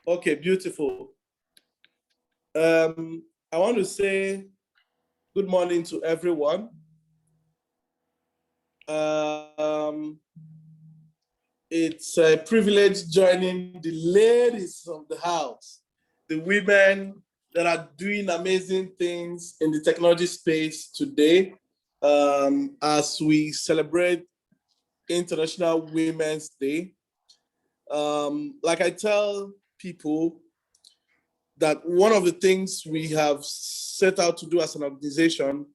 Okay, beautiful. I want to say good morning to everyone. It's a privilege joining the ladies of the house, the women that are doing amazing things in the technology space today, as we celebrate International Women's Day. Like I tell people, that one of the things we have set out to do as an organization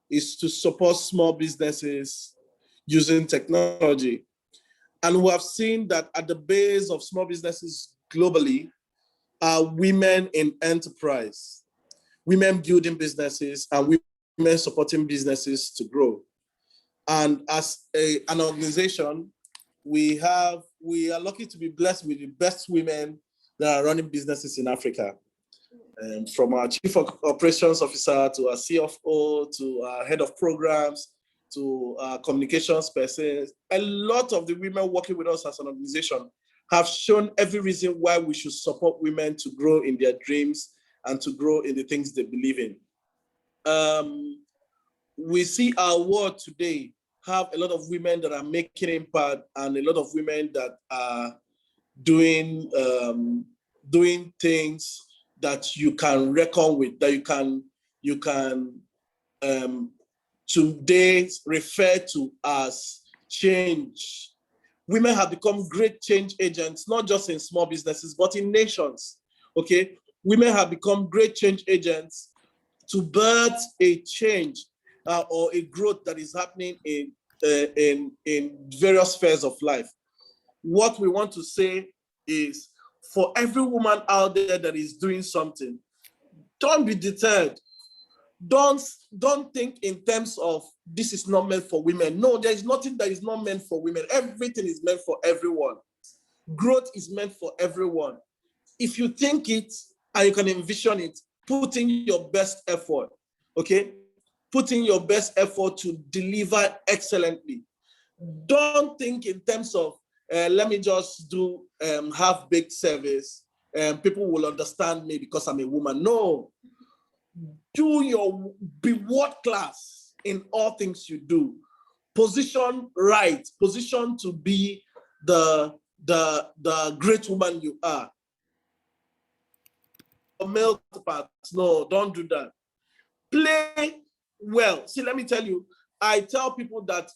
is to support small businesses using technology. And we have seen that at the base of small businesses globally are women in enterprise, women building businesses and women supporting businesses to grow. And as an organization, we are lucky to be blessed with the best women that are running businesses in Africa. From our chief operations officer to our CFO to our head of programs to our communications person, a lot of the women working with us as an organization have shown every reason why we should support women to grow in their dreams and to grow in the things they believe in. We see our world today have a lot of women that are making impact and a lot of women that are doing things that you can reckon with, that you can today refer to as change. Women have become great change agents, not just in small businesses, but in nations, okay? Women have become great change agents to birth a change or a growth that is happening in various spheres of life. What we want to say is, for every woman out there that is doing something, don't be deterred. Don't think in terms of this is not meant for women. No, there is nothing that is not meant for women. Everything is meant for everyone. Growth is meant for everyone. If you think it and you can envision it, put in your best effort, okay? Put in your best effort to deliver excellently. Don't think in terms of let me just do half-baked service and people will understand me because I'm a woman. No, be world class in all things you do. Position right, position to be the great woman you are. Male parts, no, don't do that. Play well. See, let me tell you, I tell people that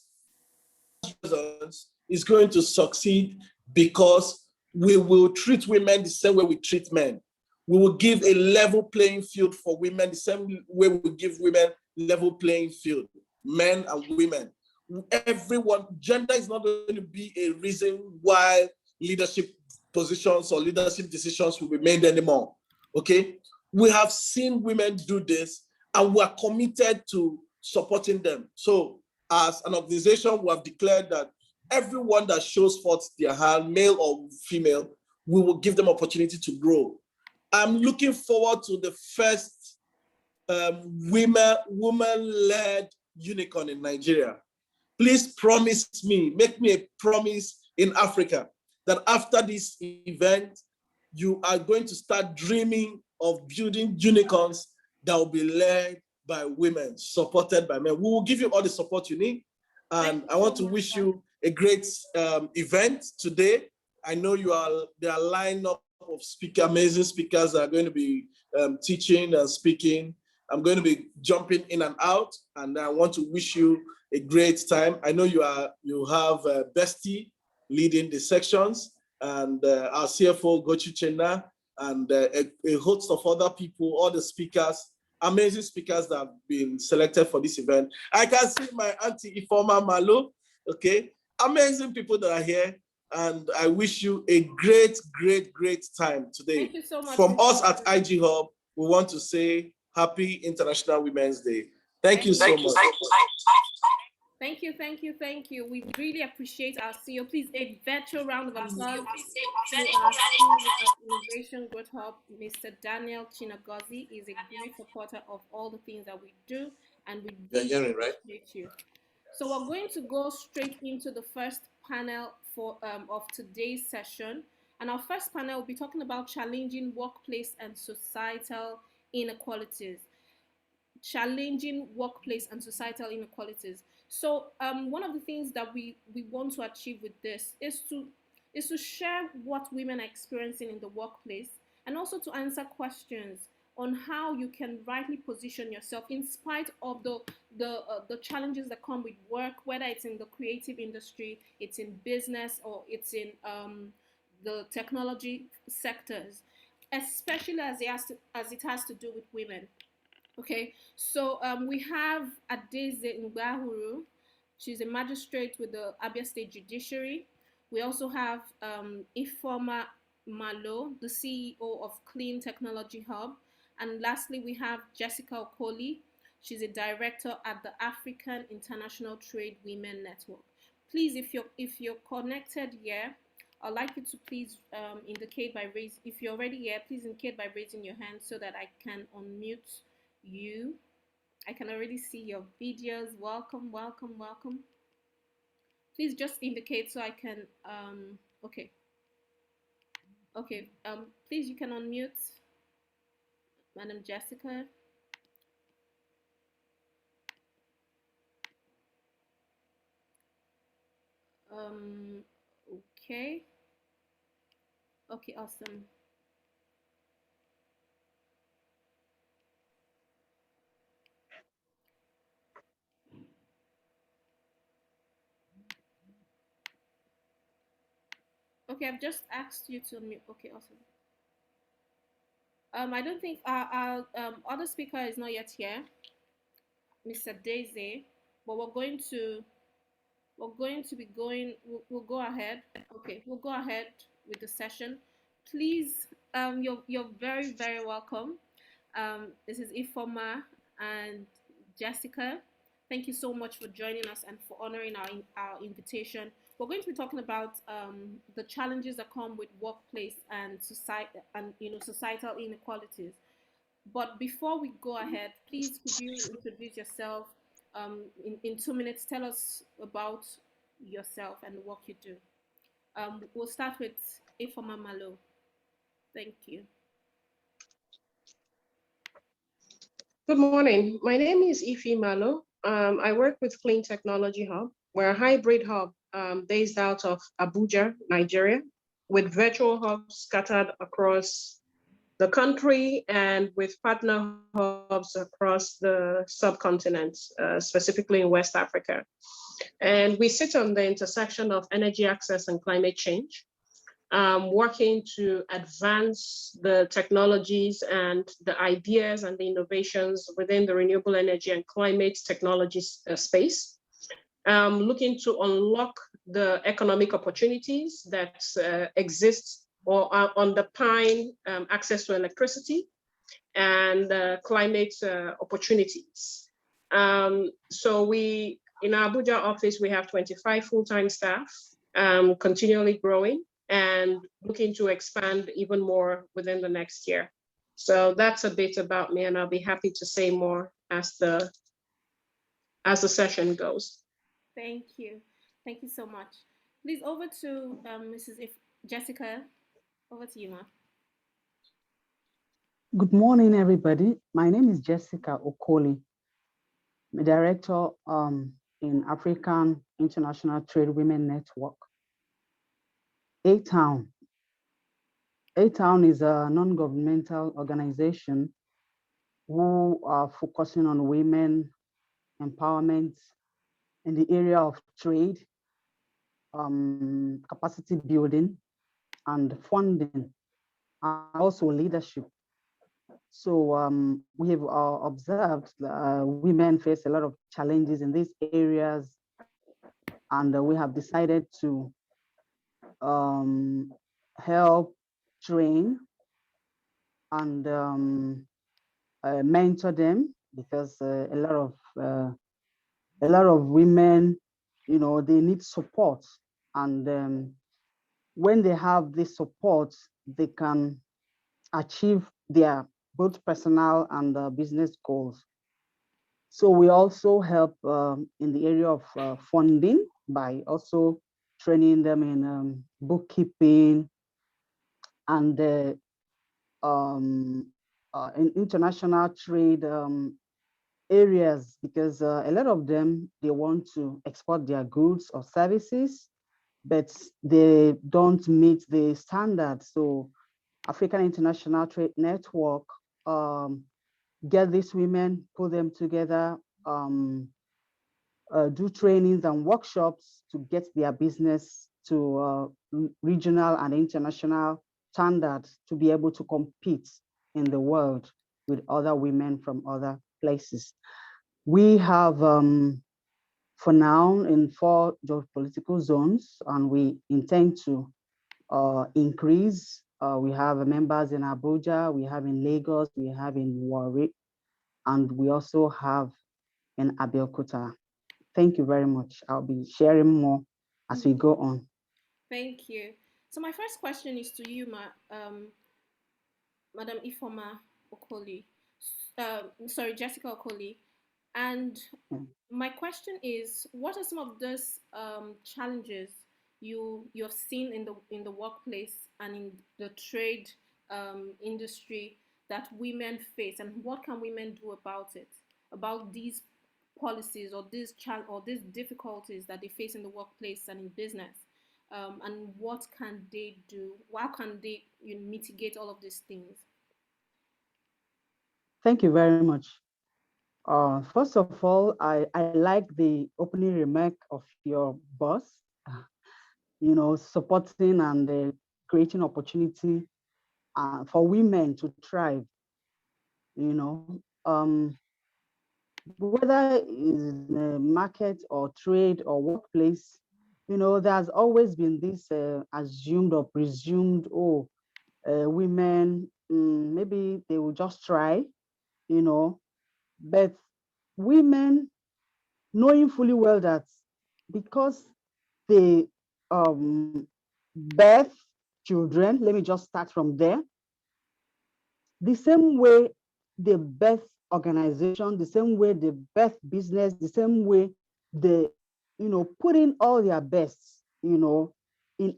is going to succeed because we will treat women the same way we treat men. We will give a level playing field for women the same way we give women level playing field, men and women. Everyone, gender is not going to be a reason why leadership positions or leadership decisions will be made anymore, okay? We have seen women do this and we are committed to supporting them. So as an organization, we have declared that everyone that shows forth their hand, male or female, we will give them opportunity to grow. I'm looking forward to the first woman-led unicorn in Nigeria. Please promise me, make me a promise in Africa that after this event, you are going to start dreaming of building unicorns that will be led by women, supported by men. We will give you all the support you need. And I want to wish you a great event today. I know there are lined up of amazing speakers that are going to be teaching and speaking. I'm going to be jumping in and out, and I want to wish you a great time. I know you have Bestie leading the sections, and our CFO, Gochi Chenna, and a host of other people, all the speakers, amazing speakers that have been selected for this event. I can see my auntie Ifoma Malo, okay? Amazing people that are here, and I wish you a great, great, great time today. Thank you so much. From us at IGHub, we want to say Happy International Women's Day. Thank you so much. Thank you, thank you, thank you. We really appreciate our CEO. Please, a virtual round of applause to our CEO of Innovation Growth Hub, Mr. Daniel Chinagozi. Is a great supporter of all the things that we do, and we really appreciate you. So we're going to go straight into the first panel of today's session. And our first panel will be talking about challenging workplace and societal inequalities. Challenging workplace and societal inequalities. So one of the things that we want to achieve with this is to share what women are experiencing in the workplace, and also to answer questions on how you can rightly position yourself in spite of the challenges that come with work, whether it's in the creative industry, it's in business, or it's in the technology sectors, especially as it has to do with women. Okay, so we have Adeze Ngbahuru. She's a magistrate with the Abia State Judiciary. We also have Ifeoma Malo, the CEO of Clean Technology Hub. And lastly, we have Jessica Okoli. She's a director at the African International Trade Women Network. Please, if you're connected here, I'd like you to please indicate by raise. If you're already here, please indicate by raising your hand so that I can unmute you. I can already see your videos. Welcome, welcome, welcome. Please just indicate so I can okay. Okay. Please, you can unmute Madam Jessica. Okay. Okay, awesome. Okay, I've just asked you to unmute. Okay, awesome. I don't think our other speaker is not yet here, Mr. Daisy, but we're going to be going. We'll go ahead. Okay, we'll go ahead with the session. Please, you're very very welcome. This is Ifoma and Jessica. Thank you so much for joining us and for honoring our invitation. We're going to be talking about the challenges that come with workplace and society and societal inequalities. But before we go ahead, please could you introduce yourself in 2 minutes? Tell us about yourself and the work you do. We'll start with Ifoma Malo. Thank you. Good morning. My name is Ifi Malo. I work with Clean Technology Hub. We're a hybrid hub based out of Abuja, Nigeria, with virtual hubs scattered across the country and with partner hubs across the subcontinent, specifically in West Africa. And we sit on the intersection of energy access and climate change, working to advance the technologies and the ideas and the innovations within the renewable energy and climate technology space, looking to unlock the economic opportunities that exist or underpin access to electricity and climate opportunities. So we, in our Abuja office, we have 25 full-time staff, continually growing and looking to expand even more within the next year. So that's a bit about me, and I'll be happy to say more as the session goes. Thank you. Thank you so much. Please, over to Jessica. Over to you, Ma. Good morning, everybody. My name is Jessica Okoli. I'm a director in African International Trade Women Network. A-Town. A-Town is a non-governmental organization who are focusing on women empowerment in the area of trade, capacity building, and funding, and also leadership. So we have observed that women face a lot of challenges in these areas, and we have decided to help train and mentor them, because a lot of women, they need support, and when they have this support, they can achieve their both personal and business goals. So we also help in the area of funding by also training them in bookkeeping, and in international trade areas, because a lot of them, they want to export their goods or services, but they don't meet the standards. So African International Trade Network get these women, put them together, do trainings and workshops to get their business to regional and international standards to be able to compete in the world with other women from other places. We have, for now, in 4 geopolitical zones, and we intend to increase. We have members in Abuja, we have in Lagos, we have in Warri, and we also have in Abeokuta. Thank you very much. I'll be sharing more as we go on. Thank you. So my first question is to you, Madam Ifoma Okoli. Sorry, Jessica Okoli. And my question is, what are some of those challenges you have seen in the workplace and in the trade industry that women face, and what can women do about it, about these policies or these difficulties that they face in the workplace and in business, and what can they do? How can they mitigate all of these things? Thank you very much. First of all, I like the opening remark of your boss, supporting and creating opportunity for women to thrive, whether in a market or trade or workplace, there's always been this assumed or presumed, women, maybe they will just try, but women, knowing fully well that because they birth children, let me just start from there, the same way they birth organization, the same way they birth business, the same way they, put in all their best, in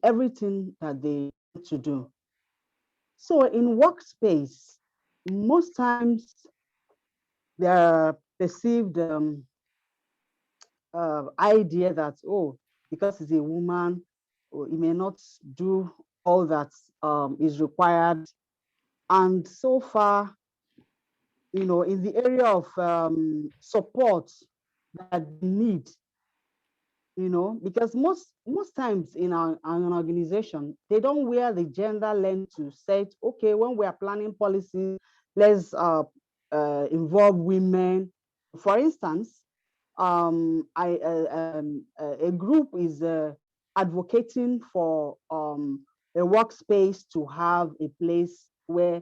everything that they want to do. So in workspace, most times there are perceived idea that, because it's a woman, he may not do all that is required. And so far, in the area of support that they need, because most times in an organization, they don't wear the gender lens to say, okay, when we are planning policies, let's involve women. For instance, a group is advocating for a workspace to have a place where,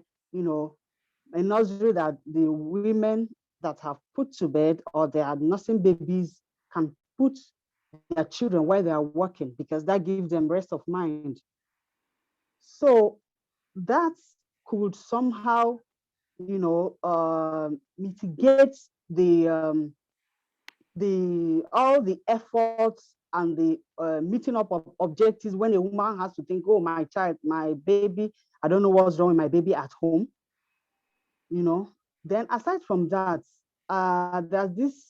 a nursery that the women that have put to bed or they are nursing babies can put their children while they are working, because that gives them rest of mind. So that could somehow, mitigate all the efforts and the meeting up of objectives when a woman has to think, oh, my child, my baby, I don't know what's wrong with my baby at home. Then aside from that, there's this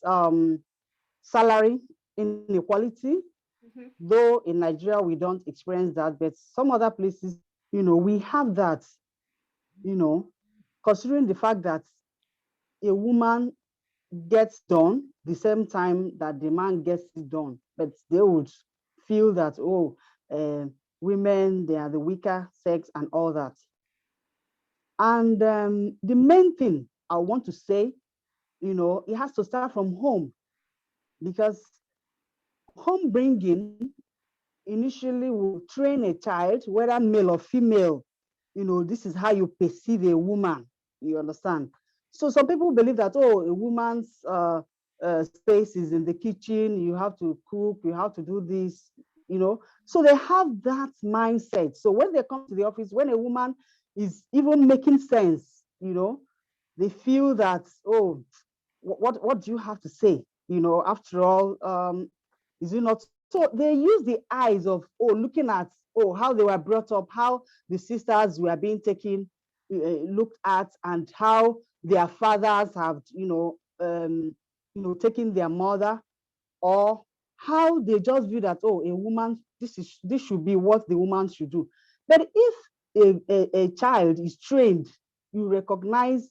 salary inequality. Though in Nigeria we don't experience that, but some other places, we have that, considering the fact that a woman gets done the same time that the man gets it done, but they would feel that, women, they are the weaker sex and all that. And the main thing I want to say, it has to start from home, because home bringing initially will train a child, whether male or female, this is how you perceive a woman, you understand? So some people believe that, a woman's space is in the kitchen, you have to cook, you have to do this, so they have that mindset. So when they come to the office, when a woman is even making sense, they feel that, what do you have to say? After all, is it not? So they use the eyes of, looking at, oh, how they were brought up, how the sisters were being taken, looked at, and how their fathers have, taken their mother, or how they just view that, oh, a woman, this should be what the woman should do. But if a child is trained, you recognize,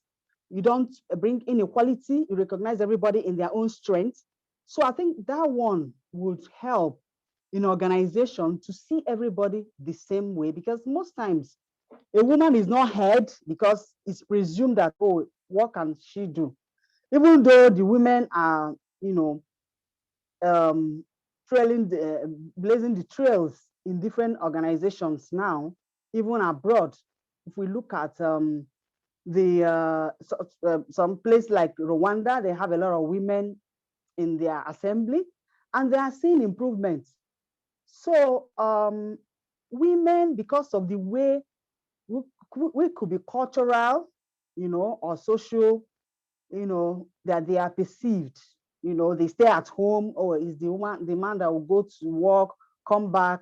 you don't bring inequality, you recognize everybody in their own strength. So I think that one would help in organization to see everybody the same way, because most times a woman is not heard because it's presumed that, oh, what can she do? Even though the women are, blazing the trails in different organizations now, even abroad. If we look at some place like Rwanda, they have a lot of women in their assembly, and they are seeing improvements. So women, because of the way we could be cultural, or social, that they are perceived, they stay at home, or is the man that will go to work, come back,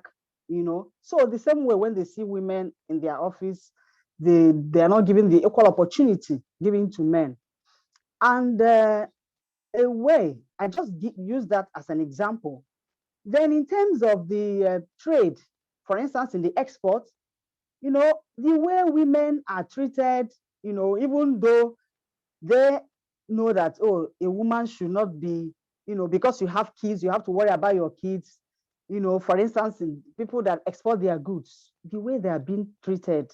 So the same way when they see women in their office, they are not given the equal opportunity given to men. And a way, I just use that as an example. Then in terms of the trade, for instance, in the exports, the way women are treated, even though they know that, oh, a woman should not be, because you have kids, you have to worry about your kids. For instance, in people that export their goods, the way they are being treated,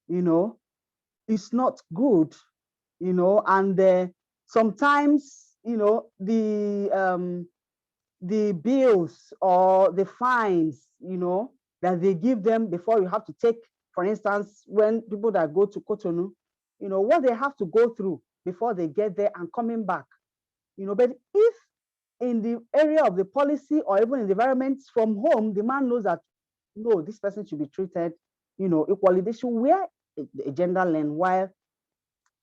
is not good, and sometimes, the bills or the fines, that they give them before you have to take, for instance, when people that go to Cotonou, what they have to go through before they get there and coming back, but if in the area of the policy or even in the environment from home, the man knows that, no, this person should be treated, equally, they should wear a gender lens while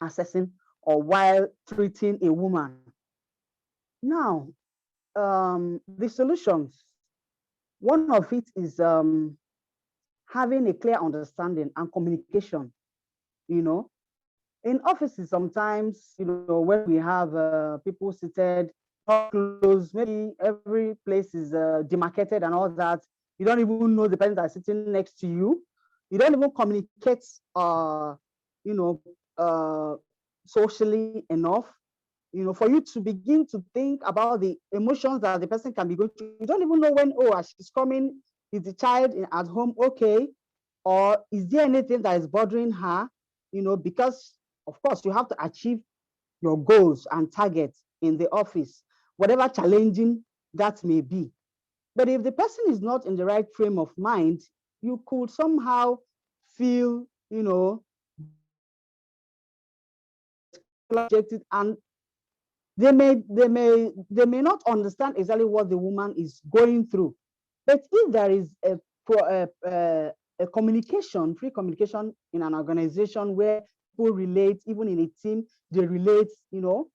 assessing or while treating a woman. Now, the solutions, one of it is having a clear understanding and communication. In offices, sometimes, when we have people seated not close, maybe every place is demarcated and all that, you don't even know the person that's sitting next to you. You don't even communicate, you know, uh, socially enough, for you to begin to think about the emotions that the person can be going through. You don't even know when, oh, as she's coming, is the child at home okay? Or is there anything that is bothering her? Because of course you have to achieve your goals and targets in the office, whatever challenging that may be. But if the person is not in the right frame of mind, you could somehow feel, rejected, and they may not understand exactly what the woman is going through. But if there is a communication, free communication in an organization where people relate, even in a team, they relate, you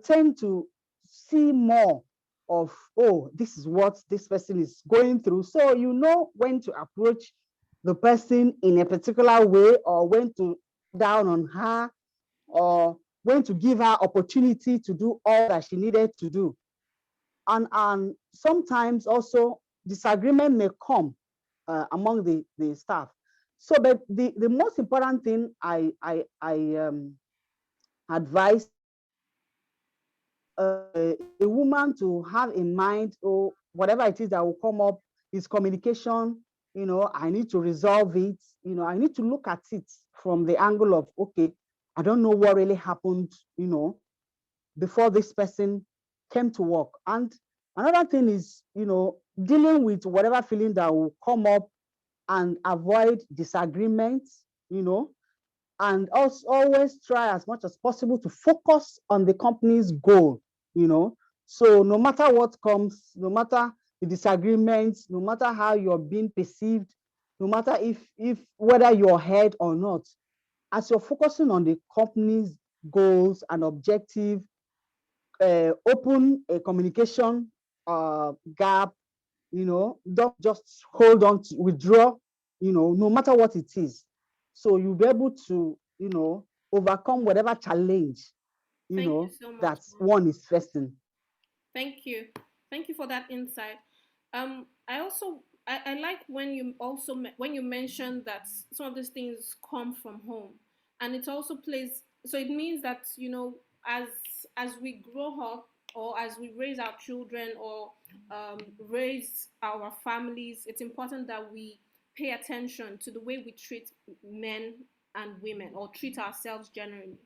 tend to see more of, oh, this is what this person is going through. So you know when to approach the person in a particular way, or when to down on her, or when to give her opportunity to do all that she needed to do. And sometimes also disagreement may come among the staff. So, but the most important thing I advise a woman to have in mind, or whatever it is that will come up, is communication. I need to resolve it. I need to look at it from the angle of, okay, I don't know what really happened, before this person came to work. And another thing is, dealing with whatever feeling that will come up, and avoid disagreements, and also always try as much as possible to focus on the company's goal, So no matter what comes, no matter the disagreements, no matter how you're being perceived, no matter if whether you're heard or not, as you're focusing on the company's goals and objective, open a communication gap, don't just hold on to withdraw, no matter what it is. So you'll be able to, overcome whatever challenge, Thank you so much. that one is facing. Thank you. Thank you for that insight. I like when you mentioned that some of these things come from home, and it also plays. So it means that as we grow up, or as we raise our children, or raise our families, it's important that we pay attention to the way we treat men and women, or treat ourselves generally.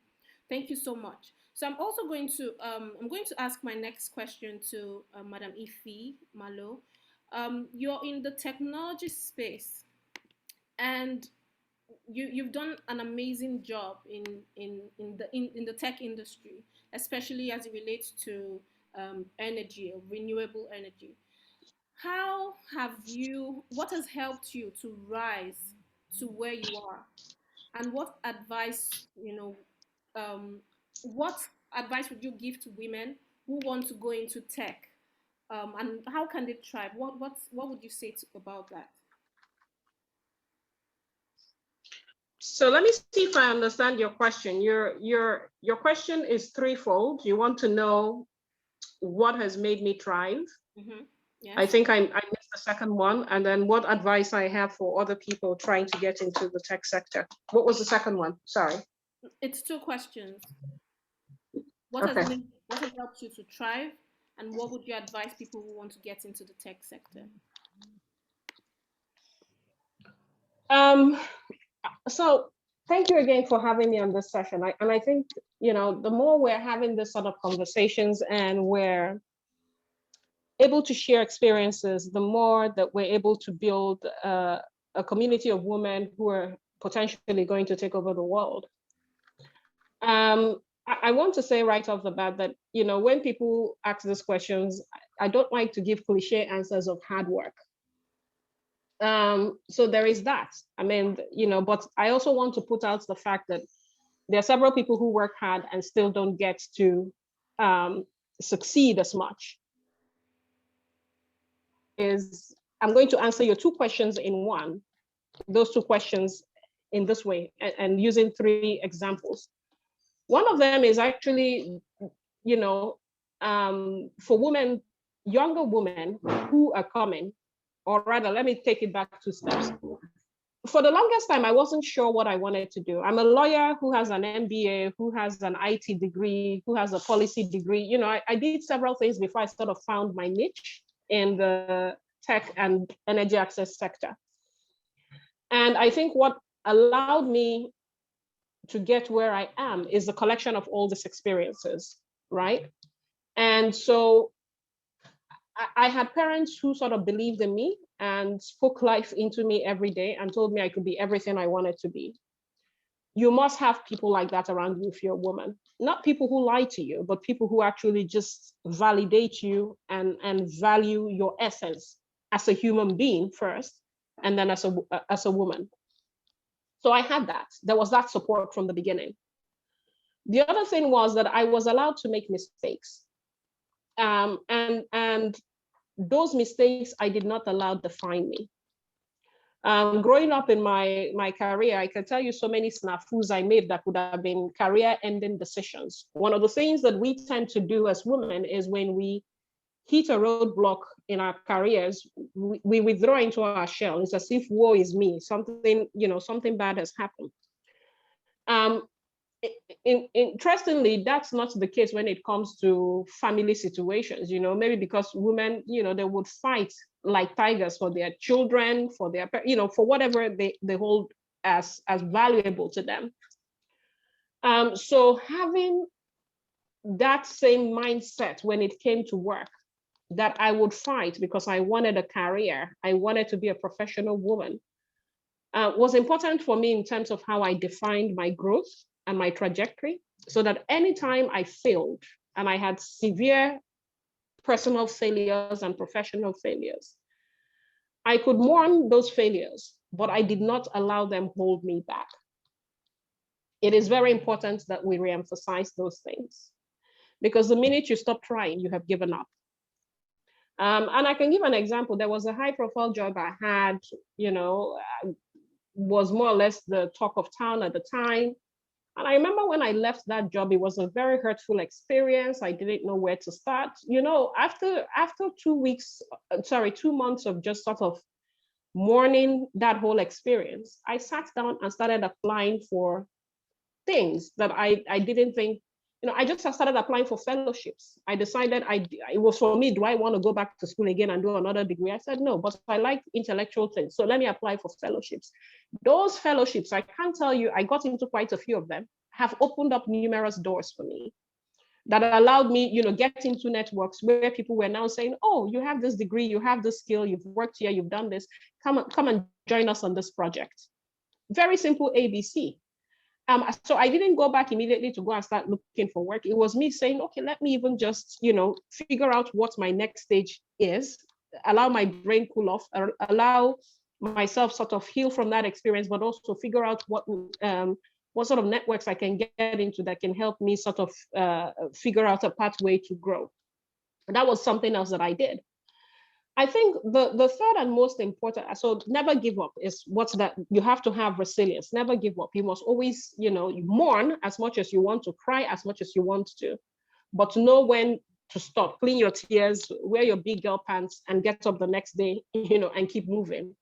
Thank you so much. So I'm going to ask my next question to Madam Ife Malo. You're in the technology space, and you've done an amazing job in the tech industry, especially as it relates to energy, or renewable energy. What has helped you to rise to where you are, and um, what advice would you give to women who want to go into tech, and how can they thrive? What would you say about that? So let me see if I understand your question. Your question is threefold. You want to know what has made me thrive. Mm-hmm. Yes. I think I missed the second one, and then what advice I have for other people trying to get into the tech sector. What was the second one? Sorry. It's two questions. Okay. What has helped you to thrive, and what would you advise people who want to get into the tech sector? So thank you again for having me on this session. I think, the more we're having this sort of conversations and we're able to share experiences, the more that we're able to build a community of women who are potentially going to take over the world. I want to say right off the bat that, when people ask these questions, I don't like to give cliche answers of hard work. So there is that. I mean, but I also want to put out the fact that there are several people who work hard and still don't get to succeed as much. I'm going to answer your two questions in one, those two questions in this way, and using three examples. One of them is actually, for women, younger women who are coming, or rather, let me take it back 2 steps. For the longest time, I wasn't sure what I wanted to do. I'm a lawyer who has an MBA, who has an IT degree, who has a policy degree. I did several things before I sort of found my niche in the tech and energy access sector. And I think what allowed me to get where I am is the collection of all these experiences, right? And so I had parents who sort of believed in me and spoke life into me every day and told me I could be everything I wanted to be. You must have people like that around you if you're a woman. Not people who lie to you, but people who actually just validate you and value your essence as a human being first, and then as a woman. So I had that. There was that support from the beginning. The other thing was that I was allowed to make mistakes. And those mistakes I did not allow define me. Growing up in my career, I can tell you so many snafus I made that would have been career-ending decisions. One of the things that we tend to do as women is when we hit a roadblock in our careers, we withdraw into our shell. It's as if woe is me, something bad has happened. Interestingly, that's not the case when it comes to family situations, maybe because women, they would fight like tigers for their children, for their, for whatever they hold as valuable to them. So having that same mindset when it came to work, that I would fight because I wanted a career, I wanted to be a professional woman, was important for me in terms of how I defined my growth and my trajectory, so that anytime I failed and I had severe personal failures and professional failures, I could mourn those failures, but I did not allow them hold me back. It is very important that we reemphasize those things, because the minute you stop trying, you have given up. And I can give an example. There was a high profile job I had, was more or less the talk of town at the time. And I remember when I left that job, it was a very hurtful experience. I didn't know where to start. After 2 months of just sort of mourning that whole experience, I sat down and started applying for things that I didn't think, I just started applying for fellowships. I decided it was for me, do I want to go back to school again and do another degree? I said, no, but I like intellectual things. So let me apply for fellowships. Those fellowships, I can't tell you, I got into quite a few of them, have opened up numerous doors for me that allowed me, get into networks where people were now saying, oh, you have this degree, you have this skill, you've worked here, you've done this, come and join us on this project. Very simple ABC. So I didn't go back immediately to go and start looking for work. It was me saying, okay, let me even just, figure out what my next stage is, allow my brain cool off, allow myself sort of heal from that experience, but also figure out what sort of networks I can get into that can help me sort of figure out a pathway to grow. And that was something else that I did. I think the third and most important, so never give up is what's that, you have to have resilience, never give up. You must always, you mourn as much as you want to, cry as much as you want to, but to know when to stop, clean your tears, wear your big girl pants and get up the next day, and keep moving.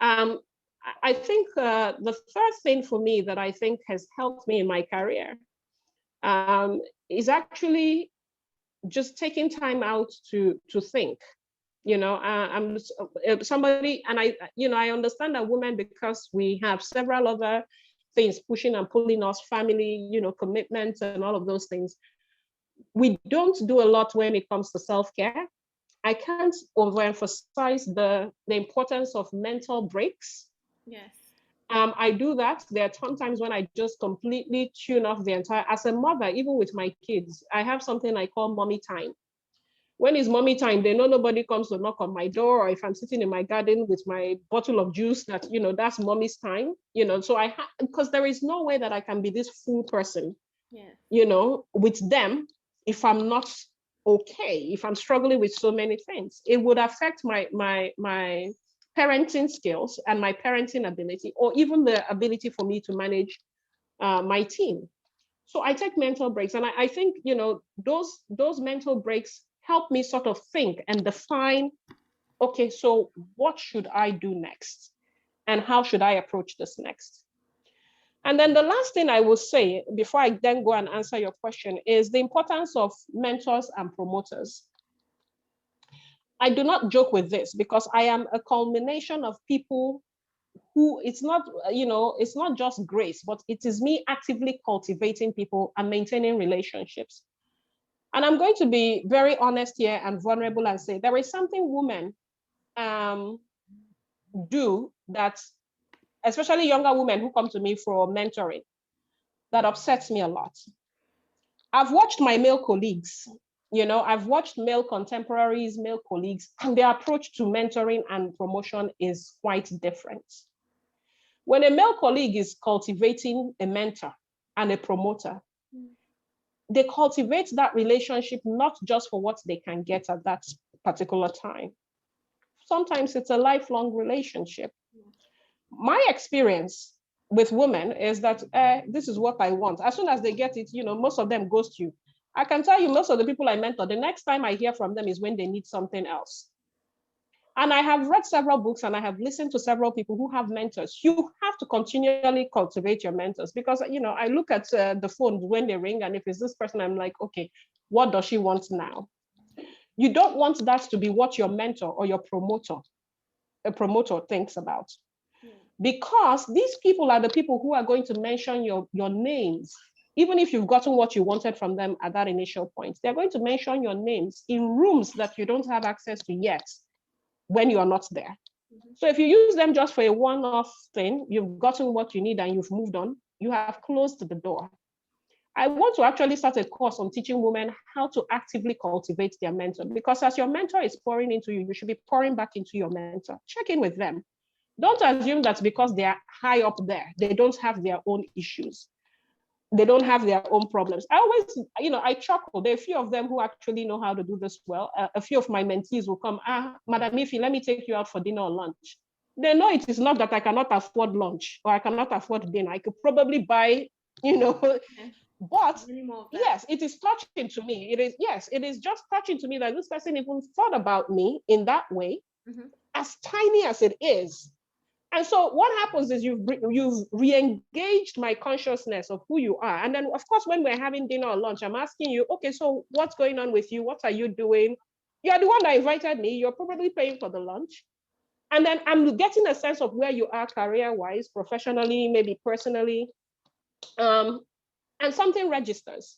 I think the third thing for me that I think has helped me in my career is actually just taking time out to think. I'm somebody, and I understand that women, because we have several other things pushing and pulling us, family, commitments and all of those things. We don't do a lot when it comes to self-care. I can't overemphasize the importance of mental breaks. Yes. I do that. There are sometimes when I just completely tune off the entire, as a mother, even with my kids, I have something I call mommy time. When it's mommy time, they know nobody comes to knock on my door, or if I'm sitting in my garden with my bottle of juice, that, that's mommy's time, so because there is no way that I can be this full person, with them, if I'm not okay, if I'm struggling with so many things. It would affect my parenting skills and my parenting ability, or even the ability for me to manage my team. So I take mental breaks, and I think, those mental breaks help me sort of think and define, okay, so what should I do next? And how should I approach this next? And then the last thing I will say before I then go and answer your question is the importance of mentors and promoters. I do not joke with this because I am a culmination of people who, it's not just grace, but it is me actively cultivating people and maintaining relationships. And I'm going to be very honest here and vulnerable and say there is something women do that, especially younger women who come to me for mentoring, that upsets me a lot. I've watched my male colleagues, I've watched male contemporaries, male colleagues, and their approach to mentoring and promotion is quite different. When a male colleague is cultivating a mentor and a promoter, they cultivate that relationship not just for what they can get at that particular time. Sometimes it's a lifelong relationship. My experience with women is that this is what I want. As soon as they get it, most of them ghost you. I can tell you, most of the people I mentor, the next time I hear from them is when they need something else. And I have read several books and I have listened to several people who have mentors. You have to continually cultivate your mentors because, I look at the phone when they ring, and if it's this person, I'm like, okay, what does she want now? You don't want that to be what your mentor or your a promoter thinks about. Because these people are the people who are going to mention your names. Even if you've gotten what you wanted from them at that initial point, they're going to mention your names in rooms that you don't have access to yet, when you're not there. So if you use them just for a one-off thing, you've gotten what you need and you've moved on, you have closed the door. I want to actually start a course on teaching women how to actively cultivate their mentor, because as your mentor is pouring into you, you should be pouring back into your mentor. Check in with them. Don't assume that because they are high up there, they don't have their own issues. they don't have their own problems. I always, I chuckle. There are a few of them who actually know how to do this well. A few of my mentees will come, Madam Ifi, let me take you out for dinner or lunch. They know it is not that I cannot afford lunch or I cannot afford dinner. I could probably buy, but yes, it is touching to me. It is just touching to me that this person even thought about me in that way, as tiny as it is. And so what happens is you've re-engaged my consciousness of who you are. And then, of course, when we're having dinner or lunch, I'm asking you, okay, so what's going on with you? What are you doing? You're the one that invited me. You're probably paying for the lunch. And then I'm getting a sense of where you are career-wise, professionally, maybe personally. And something registers.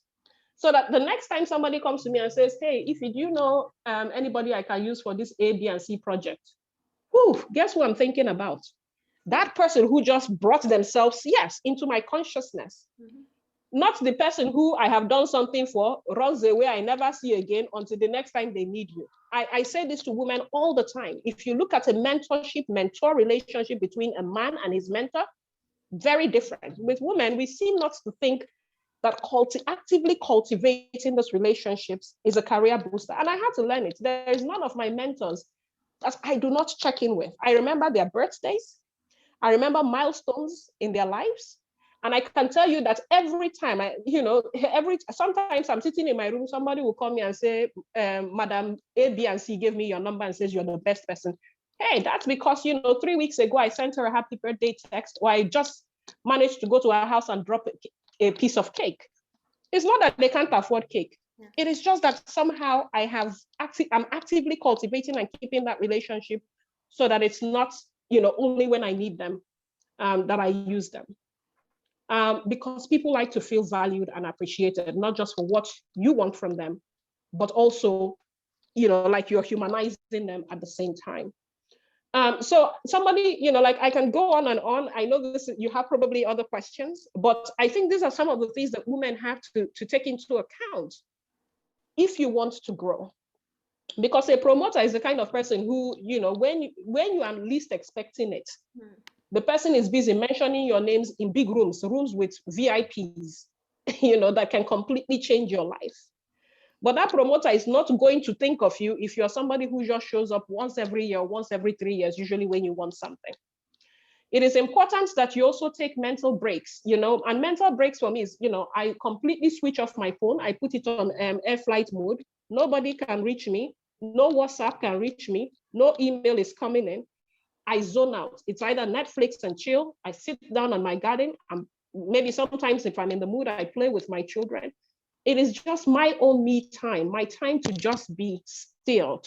So that the next time somebody comes to me and says, hey, if you know anybody I can use for this A, B, and C project, guess who I'm thinking about? That person who just brought themselves, yes, into my consciousness. Not the person who I have done something for, runs away, I never see again until the next time they need you. I say this to women all the time. If you look at a mentor relationship between a man and his mentor, very different. With women, we seem not to think that actively cultivating those relationships is a career booster. And I had to learn it. There is none of my mentors that I do not check in with. I remember their birthdays. I remember milestones in their lives. And I can tell you that every time, sometimes I'm sitting in my room, somebody will call me and say, Madam A, B, and C gave me your number and says you're the best person. Hey, that's because, 3 weeks ago, I sent her a happy birthday text, or I just managed to go to her house and drop a piece of cake. It's not that they can't afford cake. Yeah. It is just that somehow I'm actively cultivating and keeping that relationship so that it's not, only when I need them that I use them. Because people like to feel valued and appreciated, not just for what you want from them, but also, like you're humanizing them at the same time. So somebody, I can go on and on. I know you have probably other questions, but I think these are some of the things that women have to take into account if you want to grow. Because a promoter is the kind of person who, when you are least expecting it, the person is busy mentioning your names in big rooms with VIPs, that can completely change your life. But that promoter is not going to think of you if you're somebody who just shows up once every year, once every 3 years, usually when you want something. It is important that you also take mental breaks, and mental breaks for me is, I completely switch off my phone. I put it on air flight mode. Nobody can reach me. No WhatsApp can reach me. No email is coming in. I zone out. It's either Netflix and chill. I sit down on my garden. Maybe sometimes if I'm in the mood, I play with my children. It is just my own me time, my time to just be still,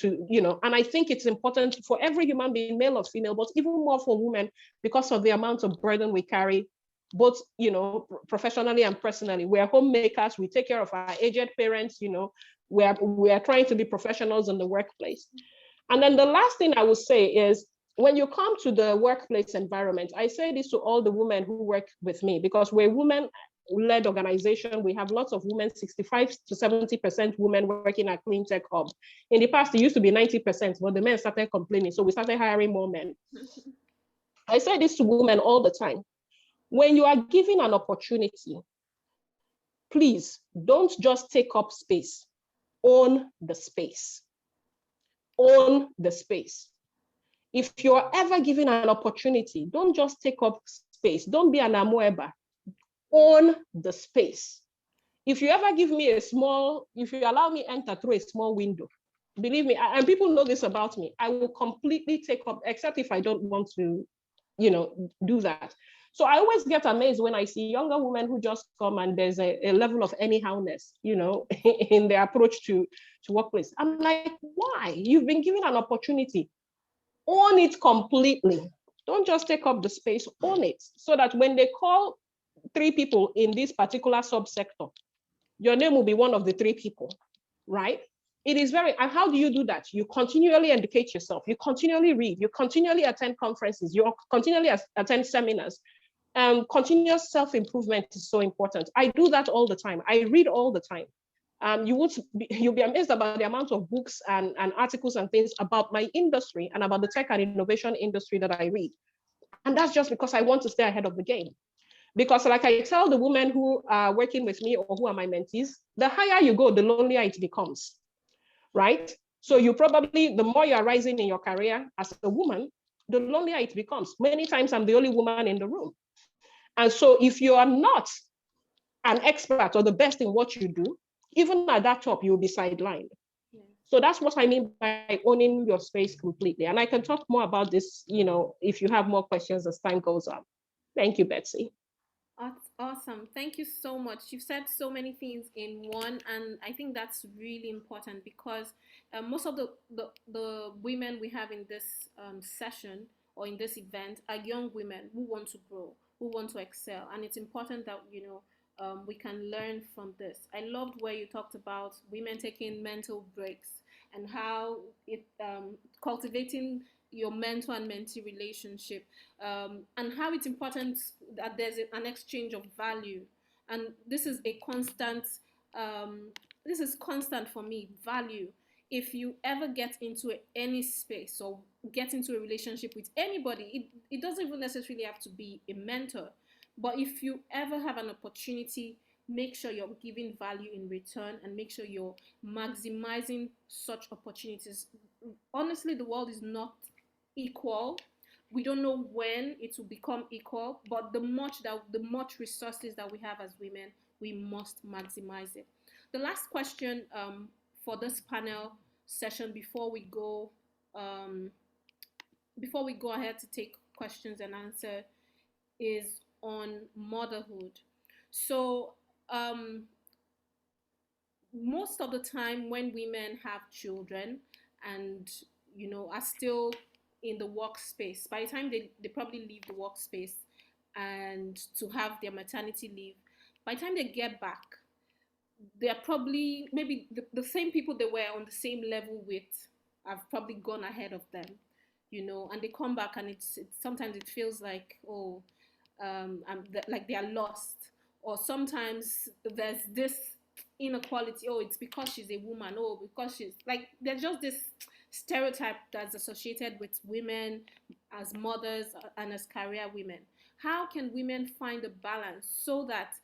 and I think it's important for every human being, male or female, but even more for women because of the amount of burden we carry, both, professionally and personally. We're homemakers, we take care of our aged parents, we are trying to be professionals in the workplace. And then the last thing I would say is, when you come to the workplace environment, I say this to all the women who work with me, because we're women-led organization. We have lots of women, 65 to 70% women working at Clean Tech Hub. In the past, it used to be 90%, but the men started complaining, so we started hiring more men. I say this to women all the time. When you are given an opportunity, please don't just take up space. Own the space. Own the space. If you're ever given an opportunity, don't just take up space. Don't be an amoeba. Own the space. If you ever give me if you allow me enter through a small window, believe me, and people know this about me, I will completely take up, except if I don't want to, do that. So I always get amazed when I see younger women who just come and there's a level of anyhowness, in their approach to workplace. I'm like, why? You've been given an opportunity. Own it completely. Don't just take up the space, own it. So that when they call 3 people in this particular subsector, your name will be one of the 3 people, right? It is and how do you do that? You continually educate yourself. You continually read. You continually attend conferences. You continually attend seminars. Continuous self-improvement is so important. I do that all the time. I read all the time. You'll be amazed about the amount of books and articles and things about my industry and about the tech and innovation industry that I read. And that's just because I want to stay ahead of the game. Because like I tell the women who are working with me or who are my mentees, the higher you go, the lonelier it becomes, right? So you probably, the more you are rising in your career as a woman, the lonelier it becomes. Many times I'm the only woman in the room. And so if you are not an expert or the best in what you do, even at that top, you'll be sidelined. Yeah. So that's what I mean by owning your space completely. And I can talk more about this, if you have more questions as time goes on. Thank you, Betsy. Awesome. Thank you so much. You've said so many things in one, and I think that's really important because most of the women we have in this session or in this event are young women who want to grow, who want to excel, and it's important that we can learn from this. I loved where you talked about women taking mental breaks and how it cultivating your mentor and mentee relationship, and how it's important that there's an exchange of value. And this is a constant, this is constant for me, value. If you ever get into any space or get into a relationship with anybody, it doesn't even necessarily have to be a mentor. But if you ever have an opportunity, make sure you're giving value in return and make sure you're maximizing such opportunities. Honestly, the world is not equal. We don't know when it will become equal, but the much resources that we have as women, we must maximize it. The last question for this panel session before we go ahead to take questions and answer is on motherhood. So most of the time when women have children and are still in the workspace, by the time they probably leave the workspace and to have their maternity leave, by the time they get back, they're probably maybe the same people they were on the same level with have probably gone ahead of them, and they come back and it's sometimes it feels like, oh, like they are lost. Or sometimes there's this inequality, oh, it's because she's a woman, oh, because she's like, there's just this stereotype that's associated with women as mothers and as career women. How can women find a balance so that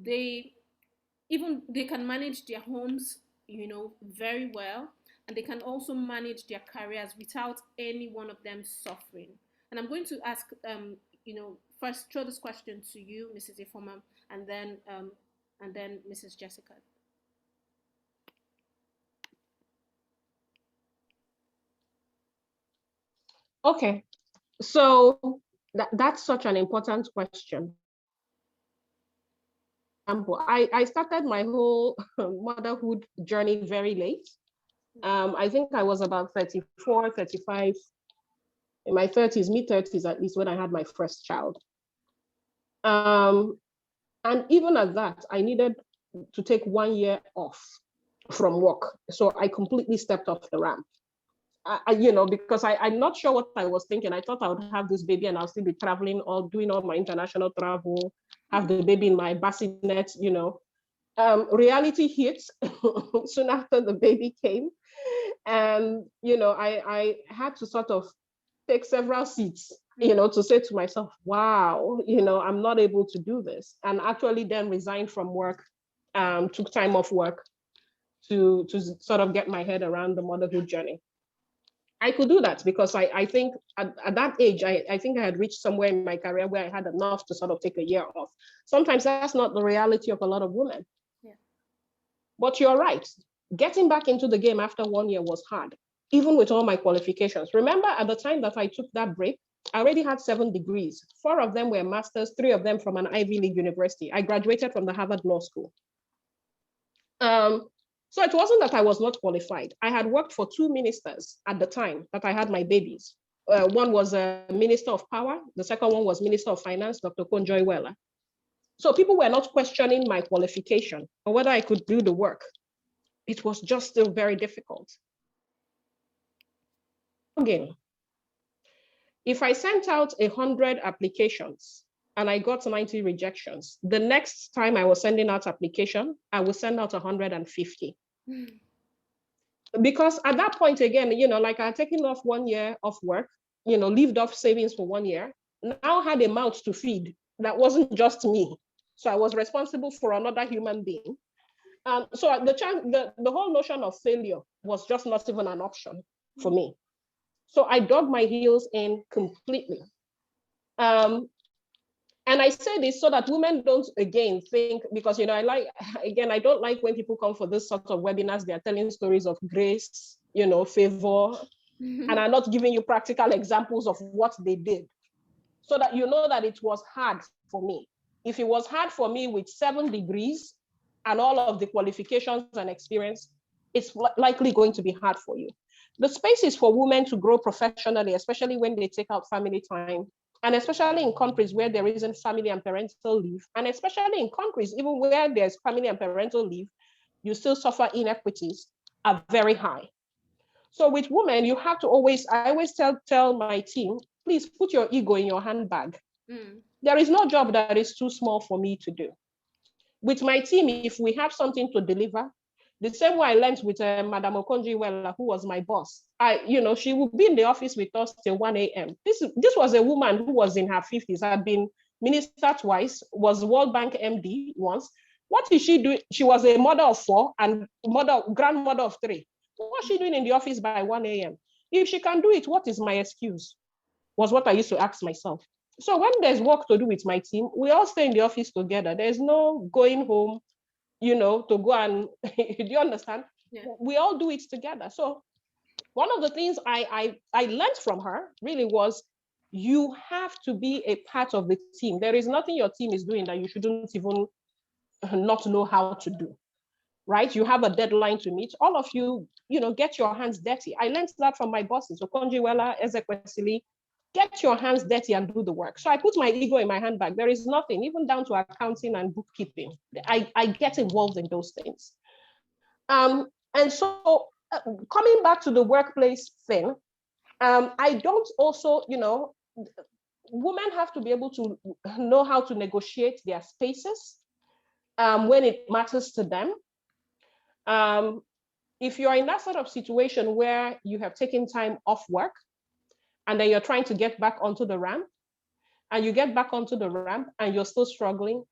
they can manage their homes, very well, and they can also manage their careers without any one of them suffering? And I'm going to ask, first throw this question to you, Mrs. Ifoma, and then Mrs. Jessica. Okay, so that's such an important question. I started my whole motherhood journey very late. I think I was about 34, 35, in my 30s, mid-30s at least, when I had my first child. And even at that, I needed to take 1 year off from work. So I completely stepped off the ramp. Because I'm not sure what I was thinking. I thought I would have this baby and I'll still be traveling or doing all my international travel, have the baby in my bassinet, reality hit soon after the baby came. And, I had to sort of take several seats, to say to myself, wow, I'm not able to do this. And actually then resigned from work, took time off work to sort of get my head around the motherhood journey. I could do that because I think at that age, I think I had reached somewhere in my career where I had enough to sort of take a year off. Sometimes that's not the reality of a lot of women. Yeah. But you're right. Getting back into the game after 1 year was hard, even with all my qualifications. Remember, at the time that I took that break, I already had 7 degrees. 4 of them were masters, 3 of them from an Ivy League university. I graduated from the Harvard Law School. So it wasn't that I was not qualified. I had worked for 2 ministers at the time that I had my babies. One was a Minister of Power. The second one was Minister of Finance, Dr. Konjoy Weller. So people were not questioning my qualification or whether I could do the work. It was just still very difficult. Again, if I sent out 100 applications and I got 90 rejections, the next time I was sending out application, I would send out 150. Because at that point, again, like I had taken off 1 year of work, lived off savings for 1 year, now had a mouth to feed, that wasn't just me. So I was responsible for another human being. So the whole notion of failure was just not even an option for me. So I dug my heels in completely. And I say this so that women don't again think, because I don't like when people come for this sort of webinars, they're telling stories of grace, favor, and are not giving you practical examples of what they did, so that you know that it was hard for me. If it was hard for me with 7 degrees and all of the qualifications and experience, it's likely going to be hard for you. The space is for women to grow professionally, especially when they take out family time, and especially in countries where there isn't family and parental leave, and especially in countries even where there's family and parental leave, you still suffer inequities are very high. So with women, you have to I always tell my team, please put your ego in your handbag. There is no job that is too small for me to do. With my team, if we have something to deliver, the same way I learned with Madam Okonjo-Iweala, who was my boss, she would be in the office with us till 1 a.m. This was a woman who was in her 50s, had been minister twice, was World Bank MD once. What did she do? She was a mother of 4 and grandmother of 3. What was she doing in the office by 1 a.m.? If she can do it, what is my excuse? Was what I used to ask myself. So when there's work to do with my team, we all stay in the office together. There's no going home, to go and, do you understand? Yeah. We all do it together. So one of the things I learned from her really was, you have to be a part of the team. There is nothing your team is doing that you shouldn't even not know how to do. Right? You have a deadline to meet. All of you, get your hands dirty. I learned that from my bosses, Okonjo-Iweala, Ezekwesili. Get your hands dirty and do the work. So I put my ego in my handbag. There is nothing, even down to accounting and bookkeeping. I get involved in those things. And so coming back to the workplace thing, I don't also, women have to be able to know how to negotiate their spaces when it matters to them. If you're in that sort of situation where you have taken time off work and then you're trying to get back onto the ramp, and you get back onto the ramp and you're still struggling,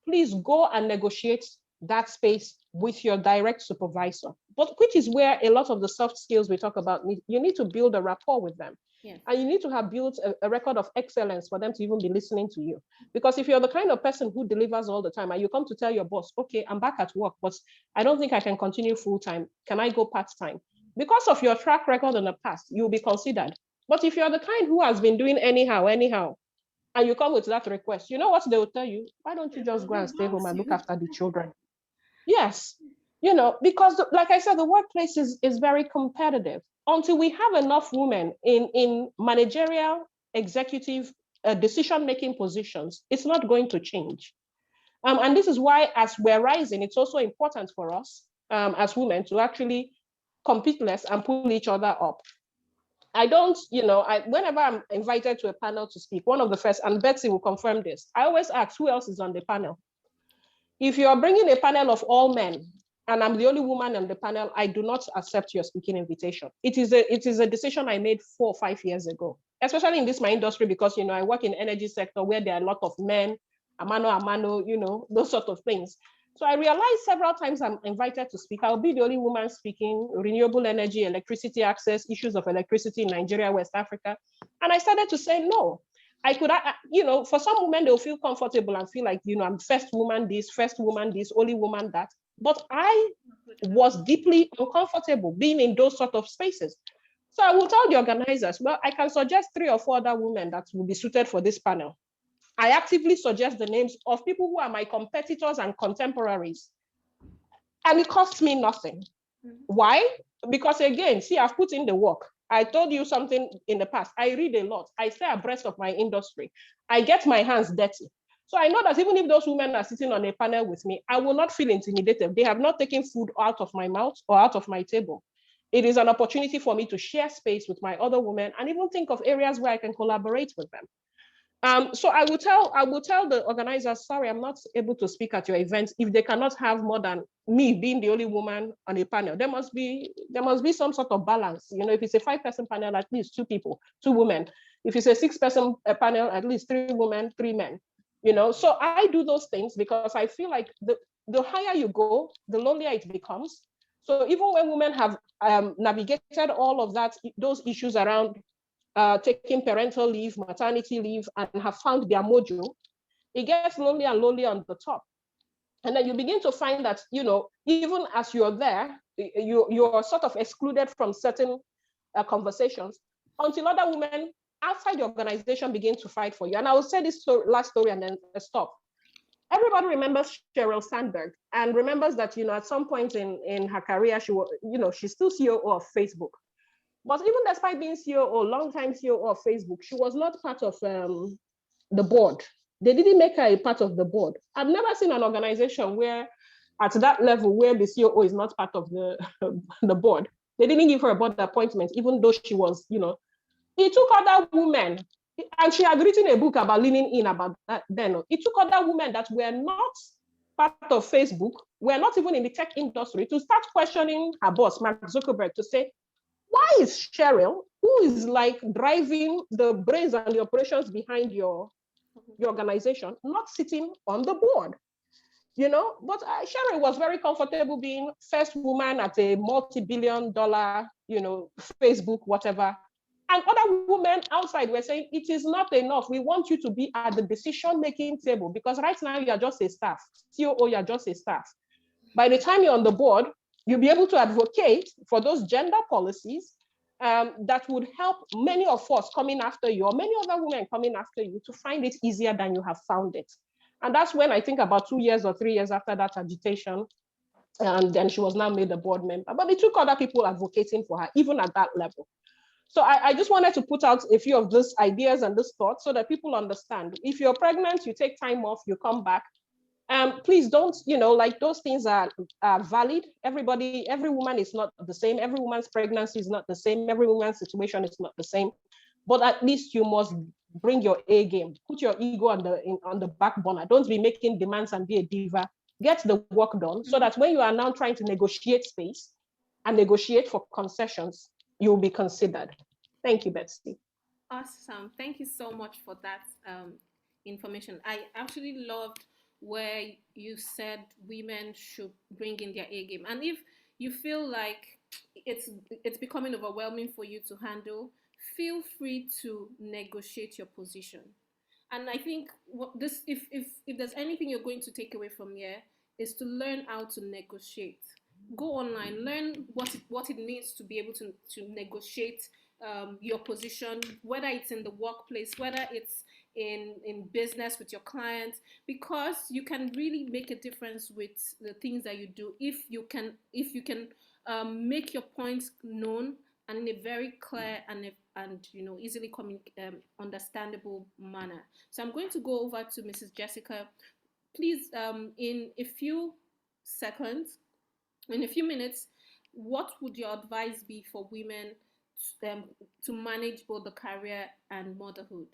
please go and negotiate that space with your direct supervisor, but which is where a lot of the soft skills we talk about, you need to build a rapport with them. Yes. And you need to have built a record of excellence for them to even be listening to you. Because if you're the kind of person who delivers all the time and you come to tell your boss, okay, I'm back at work, but I don't think I can continue full-time. Can I go part-time? Because of your track record in the past, you'll be considered. But if you're the kind who has been doing anyhow, and you come with that request, you know what they will tell you? Why don't you just go and stay home and look after the children? Yes, because like I said, the workplace is very competitive. Until we have enough women in managerial, executive, decision-making positions, it's not going to change. And this is why, as we're rising, it's also important for us as women to actually compete less and pull each other up. I don't, whenever I'm invited to a panel to speak, one of the first, and Betsy will confirm this, I always ask who else is on the panel. If you're bringing a panel of all men and I'm the only woman on the panel, I do not accept your speaking invitation. It is a decision I made 4 or 5 years ago, especially in my industry, because, I work in energy sector where there are a lot of men, amano, those sort of things. So I realized several times I'm invited to speak, I'll be the only woman speaking renewable energy, electricity access, issues of electricity in Nigeria, West Africa. And I started to say, no, I could, for some women, they'll feel comfortable and feel like, I'm first woman this, only woman that. But I was deeply uncomfortable being in those sort of spaces. So I will tell the organizers, well, I can suggest 3 or 4 other women that will be suited for this panel. I actively suggest the names of people who are my competitors and contemporaries. And it costs me nothing. Mm-hmm. Why? Because again, see, I've put in the work. I told you something in the past. I read a lot. I stay abreast of my industry. I get my hands dirty. So I know that even if those women are sitting on a panel with me, I will not feel intimidated. They have not taken food out of my mouth or out of my table. It is an opportunity for me to share space with my other women and even think of areas where I can collaborate with them. So I will tell the organizers, sorry, I'm not able to speak at your event if they cannot have more than me being the only woman on a panel. There must be some sort of balance. If it's a 5-person panel, at least 2 people, 2 women. If it's a 6-person panel, at least 3 women, 3 men. So I do those things because I feel like the higher you go, the lonelier it becomes. So even when women have navigated all of those issues around taking parental leave, maternity leave, and have found their mojo, it gets lonely and lonely on the top. And then you begin to find that, even as you're there, you're sort of excluded from certain conversations until other women outside the organization begin to fight for you. And I will say this last story and then stop. Everybody remembers Sheryl Sandberg and remembers that, at some point in her career, she was, she's still CEO of Facebook. But even despite being CEO, longtime CEO of Facebook, she was not part of the board. They didn't make her a part of the board. I've never seen an organization where, at that level, where the COO is not part of the the board, they didn't give her a board appointment, even though she was, It took other women, and she had written a book about leaning in about that then. It took other women that were not part of Facebook, were not even in the tech industry, to start questioning her boss, Mark Zuckerberg, to say, why is Sheryl, who is like driving the brains and the operations behind your organization, not sitting on the board? But Sheryl was very comfortable being first woman at a multi-billion-dollar, Facebook, whatever. And other women outside were saying, it is not enough. We want you to be at the decision-making table, because right now you are just a staff. COO, you are just a staff. By the time you're on the board, you'll be able to advocate for those gender policies that would help many of us coming after you, or many other women coming after you, to find it easier than you have found it. And that's when, I think, about 2 years or 3 years after that agitation, and then she was now made a board member. But it took other people advocating for her, even at that level. So I just wanted to put out a few of these ideas and these thoughts so that people understand. If you're pregnant, you take time off, you come back. Please don't, like, those things are valid. Every woman is not the same. Every woman's pregnancy is not the same. Every woman's situation is not the same. But at least you must bring your A game. Put your ego on the back burner. Don't be making demands and be a diva. Get the work done so that when you are now trying to negotiate space and negotiate for concessions, you will be considered. Thank you, Betsy. Awesome. Thank you so much for that information. I actually loved where you said women should bring in their A game. And if you feel like it's becoming overwhelming for you to handle, feel free to negotiate your position. And I think if there's anything you're going to take away from here, is to learn how to negotiate. Go online, learn what it means to be able to negotiate your position, whether it's in the workplace, whether it's in business with your clients, because you can really make a difference with the things that you do if you can make your points known and in a very clear and easily understandable manner. So I'm going to go over to Mrs. Jessica. Please, in a few seconds, in a few minutes, what would your advice be for women to manage both the career and motherhood?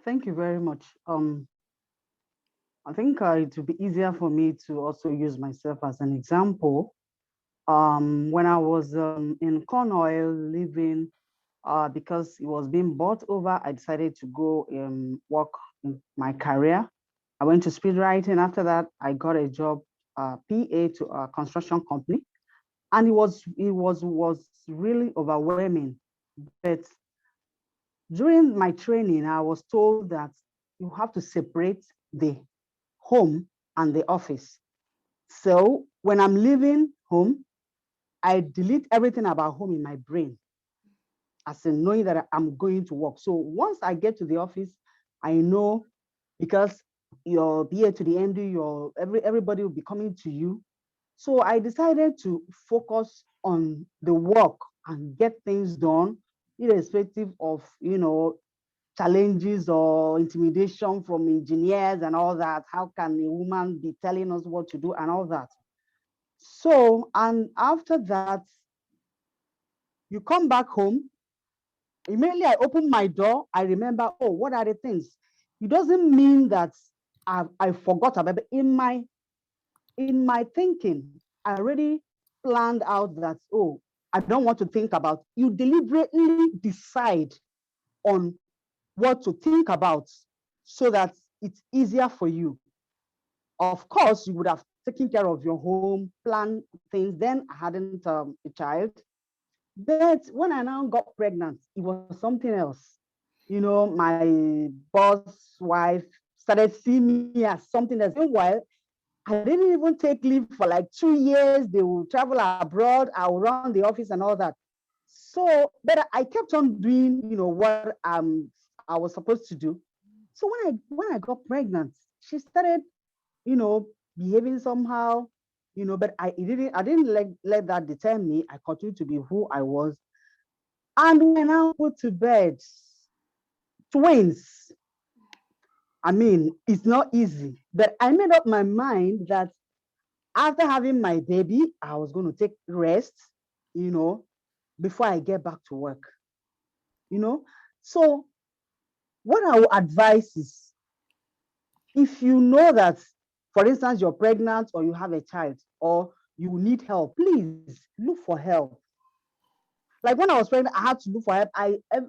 Thank you very much. I think it would be easier for me to also use myself as an example. When I was in corn oil living, because it was being bought over, I decided to go work in my career. I went to speed writing. After that, I got a job, PA to a construction company, and it was really overwhelming. But during my training, I was told that you have to separate the home and the office. So when I'm leaving home, I delete everything about home in my brain, as in knowing that I'm going to work. So once I get to the office, I know, because your BA to the MD, everybody will be coming to you. So I decided to focus on the work and get things done, irrespective of, challenges or intimidation from engineers and all that. How can a woman be telling us what to do and all that? So, and after that, you come back home. Immediately I open my door, I remember, oh, what are the things? It doesn't mean that I forgot about it. In my thinking, I already planned out that, oh, I don't want to think about. You deliberately decide on what to think about so that it's easier for you. Of course, you would have taken care of your home, planned things. Then I hadn't a child. But when I now got pregnant, it was something else. You know, my boss wife started seeing me as something that's meanwhile, I didn't even take leave for like 2 years. They will travel abroad. I will run the office and all that. So, but I kept on doing, you know, what I was supposed to do. So when I got pregnant, she started, you know, behaving somehow, you know, but I didn't let that deter me. I continued to be who I was. And when I put to bed twins, I mean, it's not easy. But I made up my mind that after having my baby, I was going to take rest, you know, before I get back to work, you know. So what I would advise is, if you know that, for instance, you're pregnant or you have a child or you need help, please look for help. Like when I was pregnant, I had to look for help.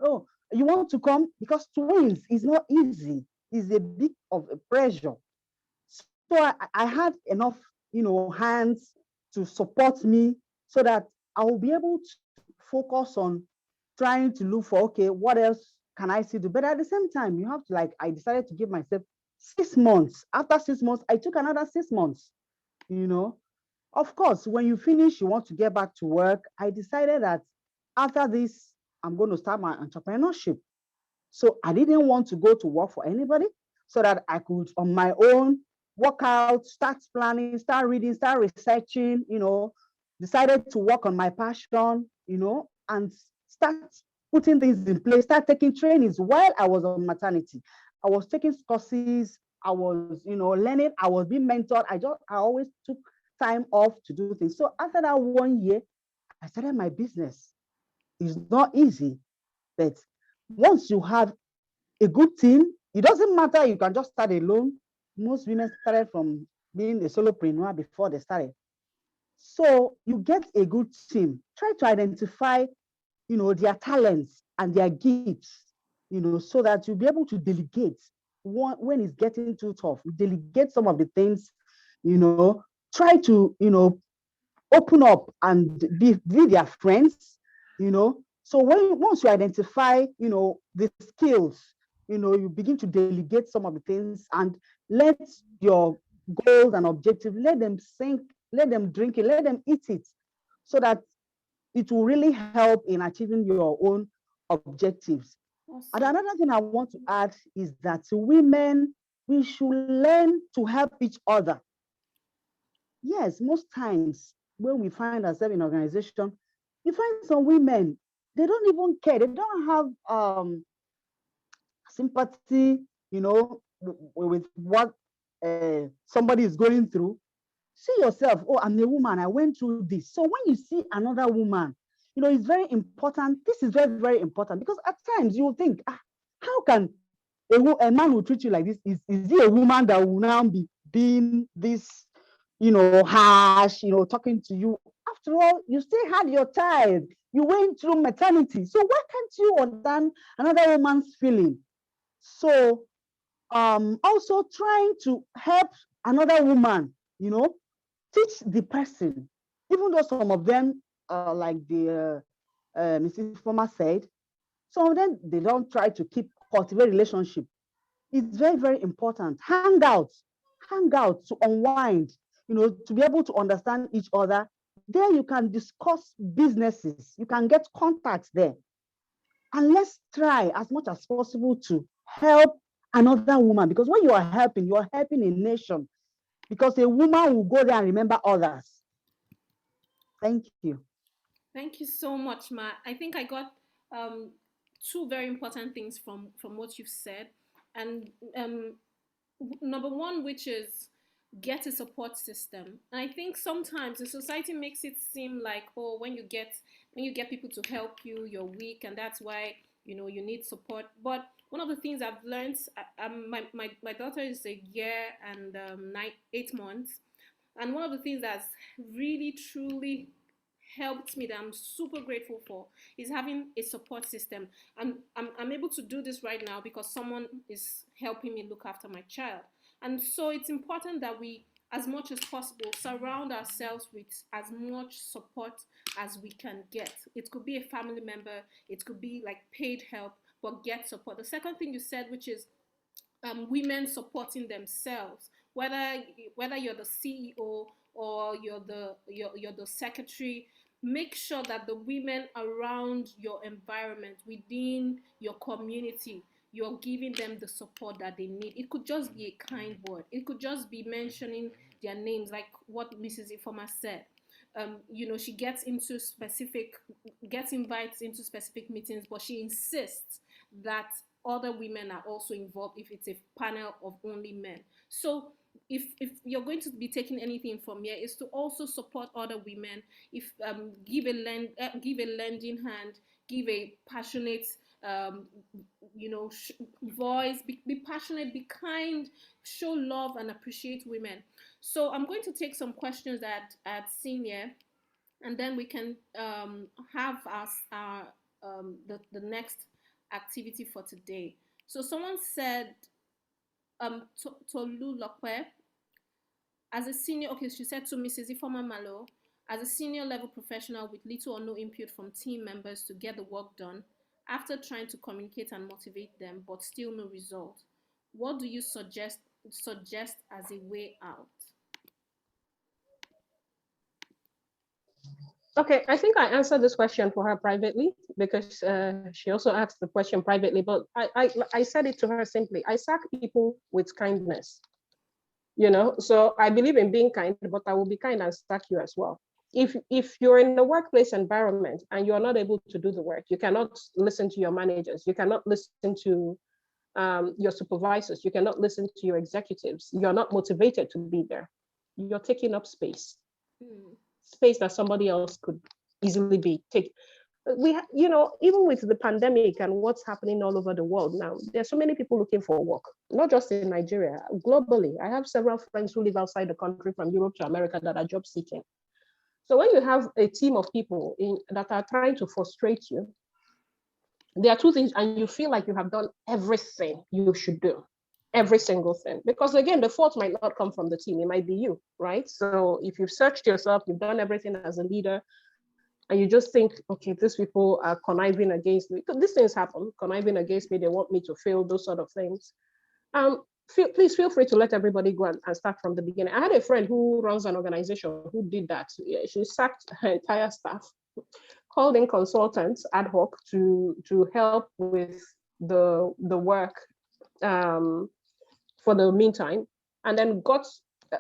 Oh, you want to come? Because twins is not easy. It's a bit of a pressure. So I had enough, you know, hands to support me so that I will be able to focus on trying to look for, okay, what else can I still do? But at the same time, you have to, like, I decided to give myself 6 months. After 6 months, I took another 6 months, you know. Of course, when you finish, you want to get back to work. I decided that after this, I'm going to start my entrepreneurship. So I didn't want to go to work for anybody so that I could, on my own, work out, start planning, start reading, start researching, you know, decided to work on my passion, you know, and start putting things in place, start taking trainings while I was on maternity. I was taking courses, I was, you know, learning, I was being mentored. I always took time off to do things. So after that 1 year, I started my business. It's not easy, but once you have a good team, it doesn't matter, you can just start alone. Most women started from being a solopreneur before they started. So you get a good team, try to identify, you know, their talents and their gifts, you know, so that you'll be able to delegate when it's getting too tough. Delegate some of the things, you know, try to, you know, open up and be their friends, you know. So once you identify, you know, the skills, you know, you begin to delegate some of the things and let your goals and objectives, let them sink, let them drink it, let them eat it, so that it will really help in achieving your own objectives. And Awesome. another thing I want to add is that women, we should learn to help each other. Yes, most times when we find ourselves in organization, you find some women, they don't even care. They don't have sympathy, you know, with what somebody is going through. See yourself, oh, I'm a woman, I went through this. So when you see another woman, you know, it's very important. This is very, very important, because at times you will think, how can a man will treat you like this? Is he a woman that will now be being this, you know, harsh, you know, talking to you? After all, you still had your child. You went through maternity. So why can't you understand another woman's feeling? So also trying to help another woman, you know, teach the person, even though some of them, like the Mrs. Former said, some of them, they don't try to cultivate relationship. It's very, very important. Hang out to unwind, you know, to be able to understand each other. There you can discuss businesses, you can get contacts there. And let's try as much as possible to help another woman, because when you are helping a nation, because a woman will go there and remember others. Thank you. Thank you so much, Ma. I think I got um, two very important things from what you've said, and number one, which is get a support system. And I think sometimes the society makes it seem like, oh, when you get people to help you, you're weak, and that's why you need support. But one of the things I've learned, my daughter is a year and 8 months, and one of the things that's really truly helped me, that I'm super grateful for, is having a support system. And I'm able to do this right now because someone is helping me look after my child. And so it's important that we, as much as possible, surround ourselves with as much support as we can get. It could be a family member, it could be like paid help, but get support. The second thing you said, which is women supporting themselves, whether you're the CEO or you're the secretary, make sure that the women around your environment, within your community, you're giving them the support that they need. It could just be a kind word. It could just be mentioning their names, like what Mrs. Ifoma said. She gets invites into specific meetings, but she insists that other women are also involved if it's a panel of only men. So if you're going to be taking anything from here, is to also support other women. If give a lending hand, give a passionate voice, be passionate, be kind, show love and appreciate women. So I'm going to take some questions at senior, and then we can have our the next activity for today. So someone said, Tolu Lokwe, as a senior, okay, she said to Mrs. Ifoma Malo, as a senior level professional with little or no input from team members to get the work done, after trying to communicate and motivate them, but still no result, what do you suggest as a way out? Okay, I think I answered this question for her privately because she also asked the question privately, but I said it to her simply. I sack people with kindness, so I believe in being kind, but I will be kind and sack you as well. If you're in the workplace environment and you're not able to do the work, you cannot listen to your managers, you cannot listen to your supervisors, you cannot listen to your executives, you're not motivated to be there, you're taking up space. Space that somebody else could easily be take. Even with the pandemic and what's happening all over the world now, there's so many people looking for work, not just in Nigeria, globally. I have several friends who live outside the country, from Europe to America, that are job seeking. So when you have a team of people that are trying to frustrate you, there are two things, and you feel like you have done everything you should do. Every single thing, because again, the fault might not come from the team, it might be you, right? So if you've searched yourself, you've done everything as a leader, and you just think, okay, these people are conniving against me, because these things happen, conniving against me, they want me to fail, those sort of things. Please feel free to let everybody go and start from the beginning. I had a friend who runs an organization who did that. She sacked her entire staff, called in consultants ad hoc to help with the work for the meantime, and then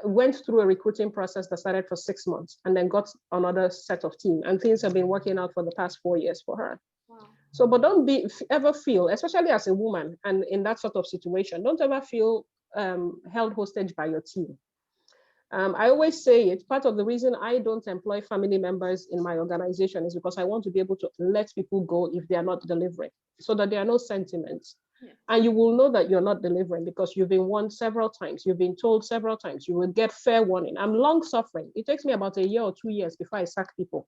went through a recruiting process that started for 6 months, and then got another set of team, and things have been working out for the past 4 years for her. Wow. So, but don't ever feel, especially as a woman and in that sort of situation, don't ever feel held hostage by your team. I always say it, part of the reason I don't employ family members in my organization is because I want to be able to let people go if they are not delivering, so that there are no sentiments. Yeah. And you will know that you're not delivering because you've been warned several times, you've been told several times, you will get fair warning. I'm long suffering. It takes me about 1 year or 2 years before I sack people,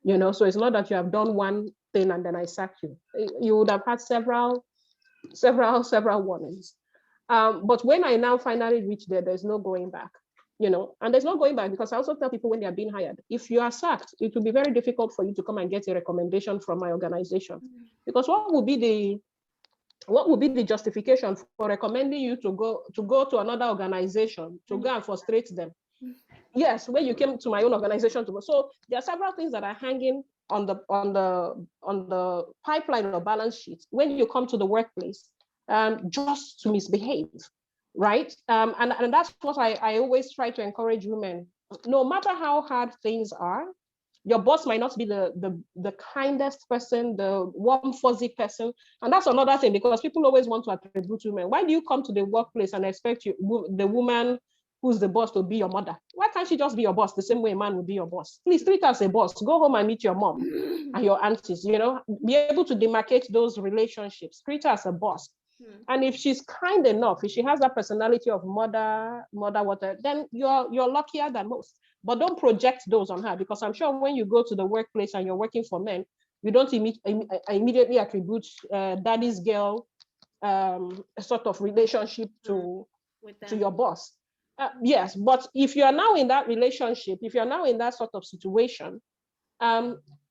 so it's not that you have done one thing and then I sack you. You would have had several warnings. But when I now finally reach there's no going back, and there's no going back, because I also tell people when they are being hired, if you are sacked, it will be very difficult for you to come and get a recommendation from my organization, because what would be the justification for recommending you to go to another organization to go and frustrate them? Yes, when you came to my own organization to go. So there are several things that are hanging on the pipeline or balance sheet when you come to the workplace, just to misbehave, right? And that's what I always try to encourage women. No matter how hard things are, your boss might not be the kindest person, the warm, fuzzy person. And that's another thing, because people always want to attribute women. Why do you come to the workplace and expect the woman who's the boss to be your mother? Why can't she just be your boss the same way a man would be your boss? Please treat her as a boss. Go home and meet your mom and your aunties, be able to demarcate those relationships. Treat her as a boss. And if she's kind enough, if she has that personality of mother, water, then you're luckier than most. But don't project those on her, because I'm sure when you go to the workplace and you're working for men, you don't immediately attribute daddy's girl sort of relationship to your boss. Yes, but if you're now in that relationship, if you're now in that sort of situation,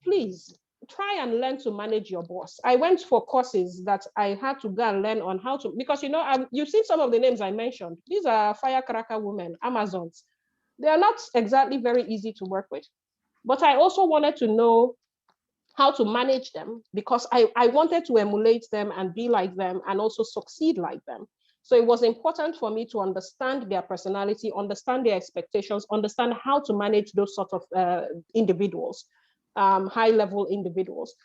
please try and learn to manage your boss. I went for courses that I had to go and learn on how to, because you've seen some of the names I mentioned. These are firecracker women, Amazons. They are not exactly very easy to work with. But I also wanted to know how to manage them, because I wanted to emulate them and be like them and also succeed like them. So it was important for me to understand their personality, understand their expectations, understand how to manage those sort of individuals, high-level individuals.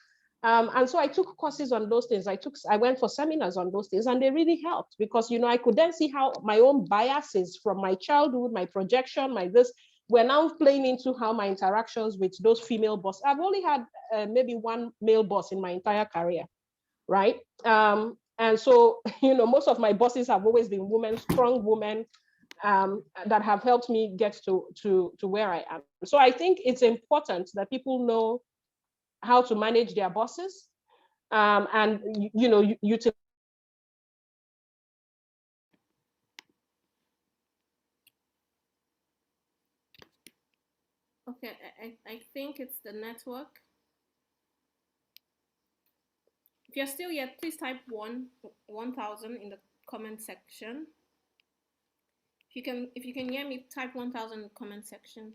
And so I took courses on those things. I went for seminars on those things, and they really helped, because I could then see how my own biases from my childhood, my projection, my this, were now playing into how my interactions with those female bosses. I've only had maybe one male boss in my entire career, right? And so, most of my bosses have always been women, strong women, that have helped me get to where I am. So I think it's important that people know how to manage their bosses, and utilize. Okay, I think it's the network. If you're still here, please type 1,000 in the comment section. If you can hear me, type 1,000 in the comment section.